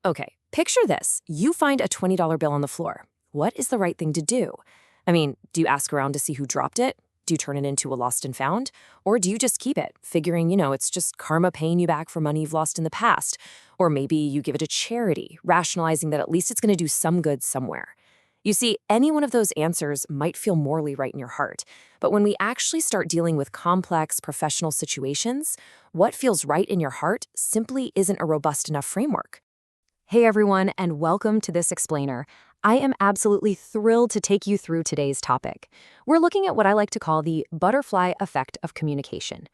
Okay, picture this. You find a $20 bill on the floor. What is the right thing to do? I mean, do you ask around to see who dropped it? Do you turn it into a lost and found? Or do you just keep it, figuring, it's just karma paying you back for money you've lost in the past? Or maybe you give it to charity, rationalizing that at least it's going to do some good somewhere. You see, any one of those answers might feel morally right in your heart, but when we actually start dealing with complex professional situations, what feels right in your heart simply isn't a robust enough framework. Hey everyone, and welcome to This Explainer. I am absolutely thrilled to take you through today's topic. We're looking at what I like to call the butterfly effect of communication.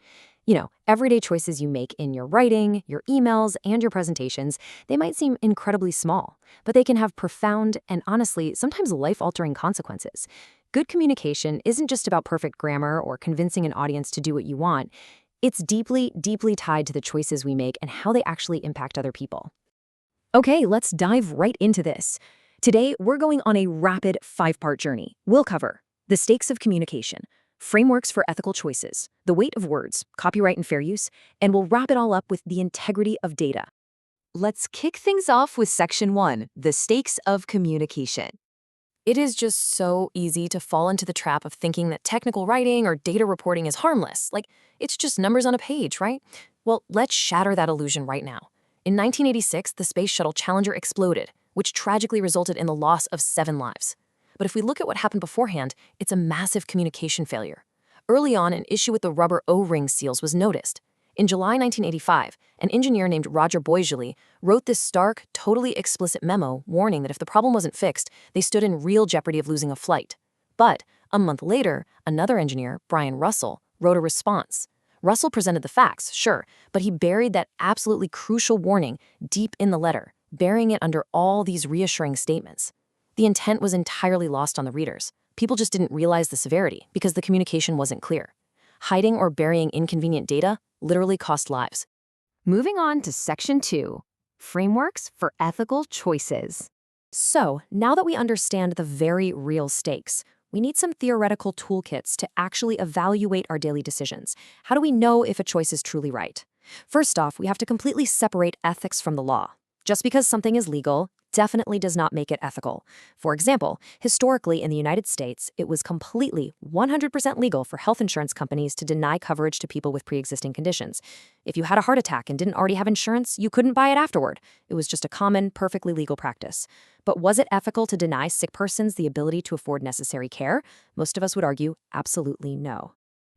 Everyday choices you make in your writing, your emails, and your presentations, they might seem incredibly small, but they can have profound and honestly, sometimes life-altering consequences. Good communication isn't just about perfect grammar or convincing an audience to do what you want. It's deeply, deeply tied to the choices we make and how they actually impact other people. Okay, let's dive right into this. Today, we're going on a rapid 5-part journey. We'll cover the stakes of communication, frameworks for ethical choices, the weight of words, copyright and fair use, and we'll wrap it all up with the integrity of data. Let's kick things off with Section 1, the stakes of communication. It is just so easy to fall into the trap of thinking that technical writing or data reporting is harmless, like it's just numbers on a page, right? Well, let's shatter that illusion right now. In 1986, the Space Shuttle Challenger exploded, which tragically resulted in the loss of 7 lives. But if we look at what happened beforehand, it's a massive communication failure. Early on, an issue with the rubber O-ring seals was noticed. In July 1985, an engineer named Roger Boisjoli wrote this stark, totally explicit memo warning that if the problem wasn't fixed, they stood in real jeopardy of losing a flight. But a month later, another engineer, Brian Russell, wrote a response. Russell presented the facts, sure, but he buried that absolutely crucial warning deep in the letter, burying it under all these reassuring statements. The intent was entirely lost on the readers. People just didn't realize the severity because the communication wasn't clear. Hiding or burying inconvenient data literally cost lives. Moving on to Section 2, frameworks for ethical choices. So, now that we understand the very real stakes, we need some theoretical toolkits to actually evaluate our daily decisions. How do we know if a choice is truly right? First off, we have to completely separate ethics from the law. Just because something is legal definitely does not make it ethical. For example, historically in the United States, it was completely 100% legal for health insurance companies to deny coverage to people with pre-existing conditions. If you had a heart attack and didn't already have insurance, you couldn't buy it afterward. It was just a common, perfectly legal practice. But was it ethical to deny sick persons the ability to afford necessary care? Most of us would argue absolutely no.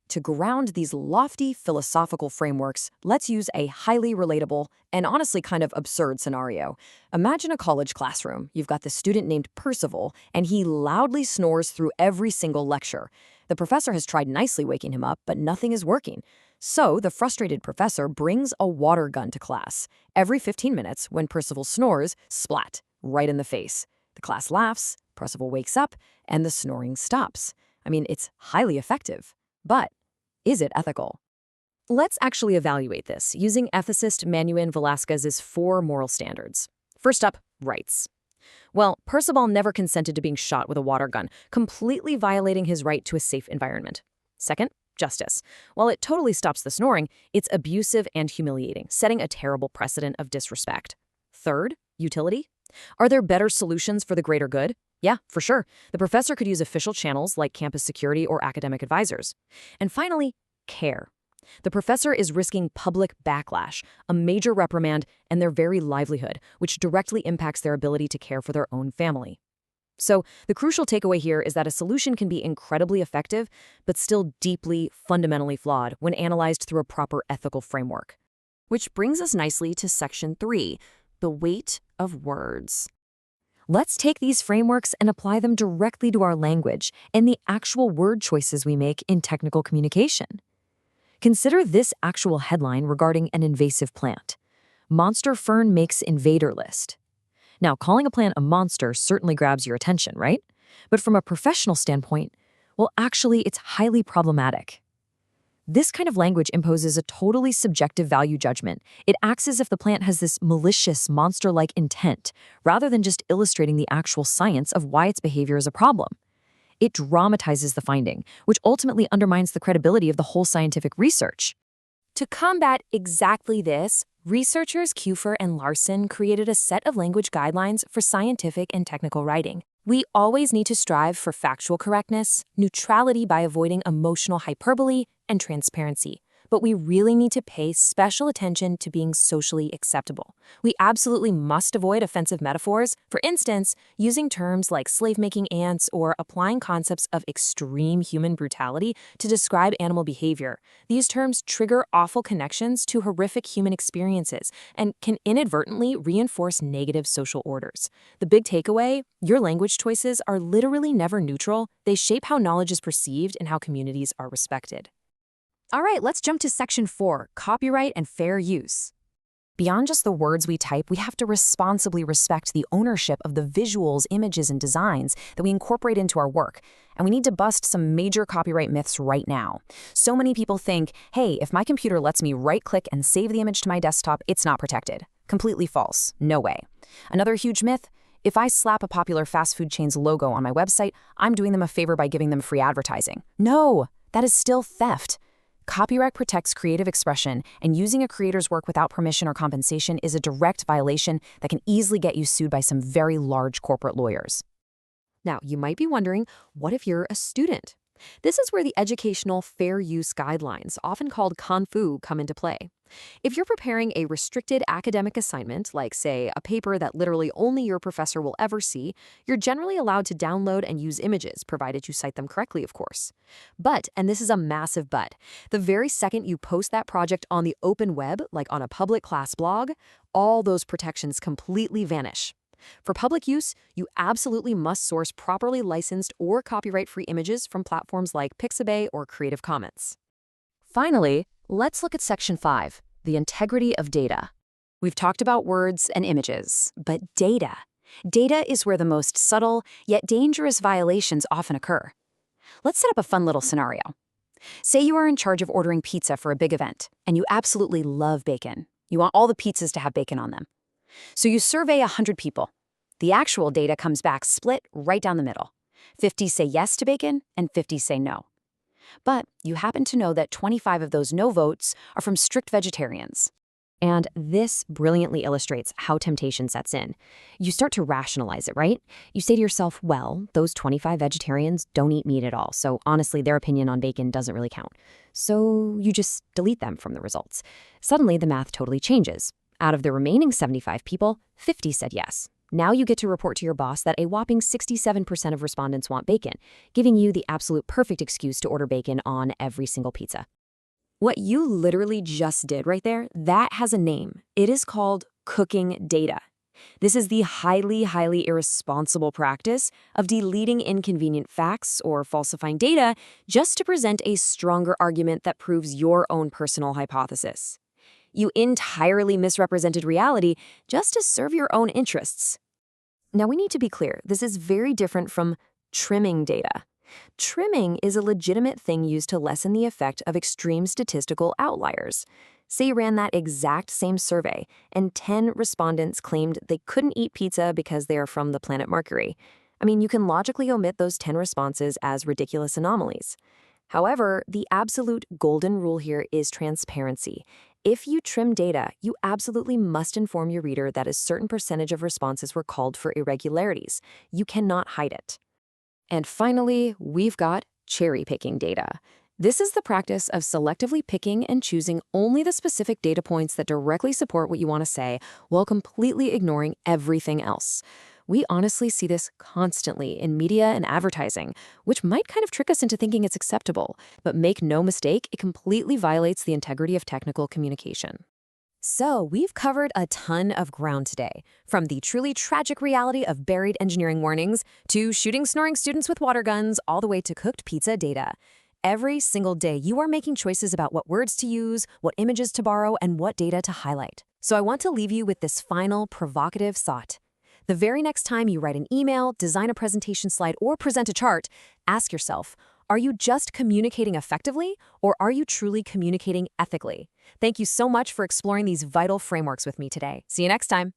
To ground these lofty philosophical frameworks, let's use a highly relatable and honestly kind of absurd scenario. Imagine a college classroom. You've got this student named Percival, and he loudly snores through every single lecture. The professor has tried nicely waking him up, but nothing is working. So the frustrated professor brings a water gun to class. Every 15 minutes, when Percival snores, splat, right in the face. The class laughs, Percival wakes up, and the snoring stops. I mean, it's highly effective. But is it ethical? Let's actually evaluate this using ethicist Manuel Velasquez's 4 moral standards. First up, rights. Well, Percival never consented to being shot with a water gun, completely violating his right to a safe environment. Second, justice. While it totally stops the snoring, it's abusive and humiliating, setting a terrible precedent of disrespect. Third, utility. Are there better solutions for the greater good? Yeah, for sure. The professor could use official channels like campus security or academic advisors. And finally, care. The professor is risking public backlash, a major reprimand, and their very livelihood, which directly impacts their ability to care for their own family. So the crucial takeaway here is that a solution can be incredibly effective, but still deeply, fundamentally flawed when analyzed through a proper ethical framework. Which brings us nicely to Section 3, the weight of words. Let's take these frameworks and apply them directly to our language and the actual word choices we make in technical communication. Consider this actual headline regarding an invasive plant. Monster fern makes invader list. Now, calling a plant a monster certainly grabs your attention, right? But from a professional standpoint, well, actually, it's highly problematic. This kind of language imposes a totally subjective value judgment. It acts as if the plant has this malicious, monster-like intent, rather than just illustrating the actual science of why its behavior is a problem. It dramatizes the finding, which ultimately undermines the credibility of the whole scientific research. To combat exactly this, researchers Kufer and Larson created a set of language guidelines for scientific and technical writing. We always need to strive for factual correctness, neutrality by avoiding emotional hyperbole, and transparency. But we really need to pay special attention to being socially acceptable. We absolutely must avoid offensive metaphors, for instance, using terms like slave-making ants or applying concepts of extreme human brutality to describe animal behavior. These terms trigger awful connections to horrific human experiences and can inadvertently reinforce negative social orders. The big takeaway: your language choices are literally never neutral. They shape how knowledge is perceived and how communities are respected. All right, let's jump to Section 4, Copyright and Fair Use. Beyond just the words we type, we have to responsibly respect the ownership of the visuals, images, and designs that we incorporate into our work. And we need to bust some major copyright myths right now. So many people think, hey, if my computer lets me right-click and save the image to my desktop, it's not protected. Completely false. No way. Another huge myth: if I slap a popular fast food chain's logo on my website, I'm doing them a favor by giving them free advertising. No, that is still theft. Copyright protects creative expression, and using a creator's work without permission or compensation is a direct violation that can easily get you sued by some very large corporate lawyers. Now, you might be wondering, what if you're a student? This is where the Educational Fair Use Guidelines, often called CONFU, come into play. If you're preparing a restricted academic assignment, like, say, a paper that literally only your professor will ever see, you're generally allowed to download and use images, provided you cite them correctly, of course. But, and this is a massive but, the very second you post that project on the open web, like on a public class blog, all those protections completely vanish. For public use, you absolutely must source properly licensed or copyright-free images from platforms like Pixabay or Creative Commons. Finally, let's look at Section 5, the integrity of data. We've talked about words and images, but data. Data is where the most subtle, yet dangerous violations often occur. Let's set up a fun little scenario. Say you are in charge of ordering pizza for a big event, and you absolutely love bacon. You want all the pizzas to have bacon on them. So you survey 100 people. The actual data comes back split right down the middle. 50 say yes to bacon, and 50 say no. But you happen to know that 25 of those no votes are from strict vegetarians. And this brilliantly illustrates how temptation sets in. You start to rationalize it, right? You say to yourself, well, those 25 vegetarians don't eat meat at all, so honestly, their opinion on bacon doesn't really count. So you just delete them from the results. Suddenly, the math totally changes. Out of the remaining 75 people, 50 said yes. Now you get to report to your boss that a whopping 67% of respondents want bacon, giving you the absolute perfect excuse to order bacon on every single pizza. What you literally just did right there, that has a name. It is called cooking data. This is the highly irresponsible practice of deleting inconvenient facts or falsifying data just to present a stronger argument that proves your own personal hypothesis. You entirely misrepresented reality just to serve your own interests. Now, we need to be clear, this is very different from trimming data. Trimming is a legitimate thing used to lessen the effect of extreme statistical outliers. Say you ran that exact same survey, and 10 respondents claimed they couldn't eat pizza because they are from the planet Mercury. I mean, you can logically omit those 10 responses as ridiculous anomalies. However, the absolute golden rule here is transparency. If you trim data, you absolutely must inform your reader that a certain percentage of responses were called for irregularities. You cannot hide it. And finally, we've got cherry-picking data. This is the practice of selectively picking and choosing only the specific data points that directly support what you want to say, while completely ignoring everything else. We honestly see this constantly in media and advertising, which might kind of trick us into thinking it's acceptable. But make no mistake, it completely violates the integrity of technical communication. So, we've covered a ton of ground today, from the truly tragic reality of buried engineering warnings to shooting snoring students with water guns, all the way to cooked pizza data. Every single day, you are making choices about what words to use, what images to borrow, and what data to highlight. So I want to leave you with this final provocative thought. The very next time you write an email, design a presentation slide, or present a chart, ask yourself, are you just communicating effectively, or are you truly communicating ethically? Thank you so much for exploring these vital frameworks with me today. See you next time.